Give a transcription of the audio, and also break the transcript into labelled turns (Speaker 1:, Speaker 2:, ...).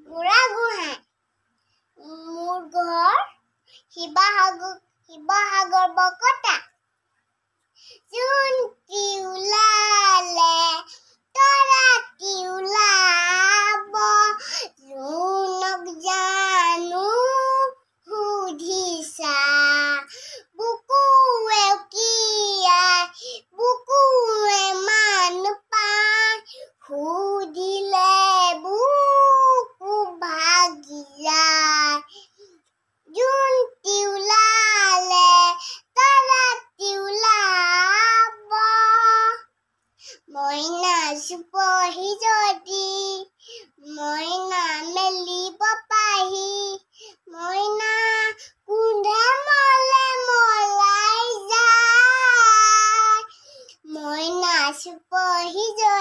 Speaker 1: বুঢ়াগোহাঁই। মোৰ ঘৰ শিৱসাগৰ বকতা। জোনটি ওলালে তৰাটি ওলাব, জোনক জানো সুধিছা। বুকুৱে উকিয়াই বুকুৱে মান পায়, সুধিলে বুকু ভাগি যায়। জোনটি ওলালে তৰাটি ওলাব, মইনা চুপহি যদি মইনা মেলিব পাহি, মইনা কোন্ধে মলে মলাই যায়। মইনা চুপহি যদি